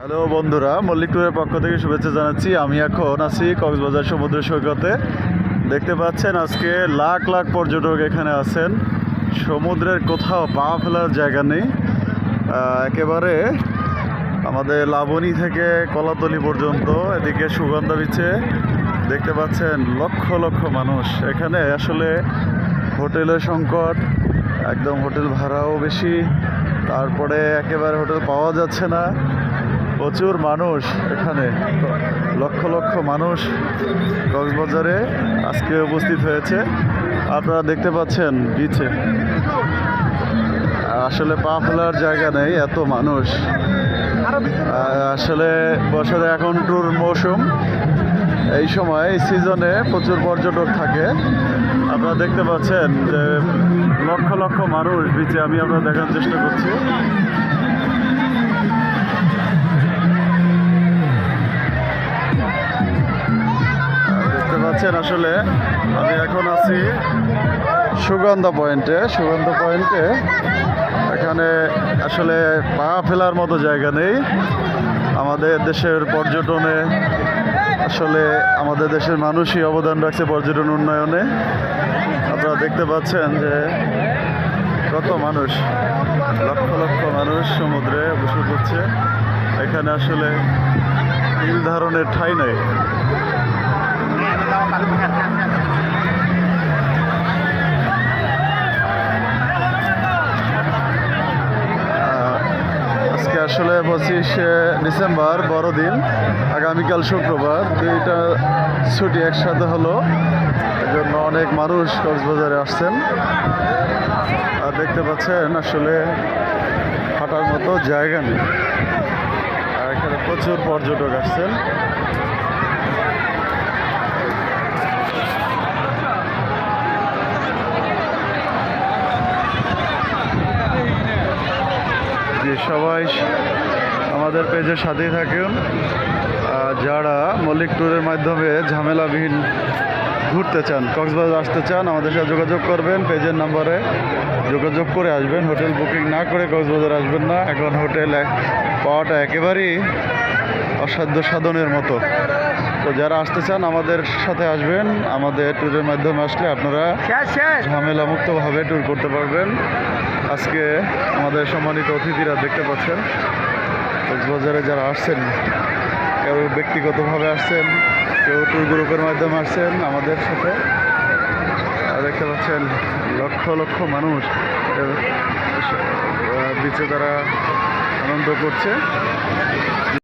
Hello বন্ধুরা, মল্লিক ট্যুরের পক্ষ থেকে শুভেচ্ছা জানাচ্ছি। আমি এখন আছি কক্সবাজার সমুদ্র সৈকতে। দেখতে পাচ্ছেন আজকে লাখ লাখ পর্যটক এখানে আছেন। সমুদ্রের কোথাও পা ফেলার জায়গা নেই। একেবারে আমাদের লাবণী থেকে কলাতলি পর্যন্ত, এদিকে সুগন্ধা বিচে দেখতে পাচ্ছেন লক্ষ লক্ষ মানুষ। এখানে আসলে হোটেলের সংকট, একদম হোটেল ভাড়াও বেশি, তারপরে একেবারে হোটেল পাওয়া যাচ্ছে না। প্রচুর মানুষ এখানে, লক্ষ লক্ষ মানুষ কক্সবাজারে আজকে উপস্থিত হয়েছে। আপনারা দেখতে পাচ্ছেন বিচে আসলে পা ফেলার জায়গা নেই, এত মানুষ। আসলে বছরে এখন ট্যুর মৌসুম, এই সময় এই সিজনে প্রচুর পর্যটক থাকে। আপনারা দেখতে পাচ্ছেন যে লক্ষ লক্ষ মানুষ বিচে। আমি আপনারা দেখার চেষ্টা করছি। দেখতে পাচ্ছেন আসলে আমি এখন আছি সুগন্ধা পয়েন্টে। এখানে আসলে পা ফেলার মতো জায়গা নেই। আমাদের দেশের পর্যটনে আসলে আমাদের দেশের মানুষই অবদান রাখছে পর্যটন উন্নয়নে। আপনারা দেখতে পাচ্ছেন যে কত মানুষ, লক্ষ লক্ষ মানুষ সমুদ্রে বসে করছে। এখানে আসলে তিল ধারণের ঠাঁই নাই। আজকে আসলে 25শে ডিসেম্বর বড়দিন, আগামীকাল শুক্রবার, দুইটা ছুটি একসাথে হলো। এজন্য অনেক মানুষ কক্সবাজারে আসছেন। আর দেখতে পাচ্ছেন আসলে হাঁটার মতো জায়গা নেই। আর এখানে প্রচুর পর্যটক আসছেন। সবাই আমাদের পেজের সাথেই থাকুন। যারা মল্লিক ট্যুরের মাধ্যমে ঝামেলাবিহীন ঘুরতে চান, কক্সবাজার আসতে চান, আমাদের সাথে যোগাযোগ করবেন। পেজের নাম্বারে যোগাযোগ করে আসবেন। হোটেল বুকিং না করে কক্সবাজার আসবেন না। এখন হোটেল পাওয়াটা একেবারেই অসাধ্য সাধনের মতো। তো যারা আসতে চান আমাদের সাথে আসবেন। আমাদের ট্যুরের মাধ্যমে আসলে আপনারা ঝামেলামুক্তভাবে ট্যুর করতে পারবেন। আজকে আমাদের সম্মানিত অতিথিরা দেখতে পাচ্ছেন কক্সবাজারে যারা আসছেন, কেউ ব্যক্তিগতভাবে আসছেন, কেউ ট্যুর গ্রুপের মাধ্যমে আসছেন আমাদের সাথে। দেখতে পাচ্ছেন লক্ষ লক্ষ মানুষ বিচে তারা আনন্দ করছে।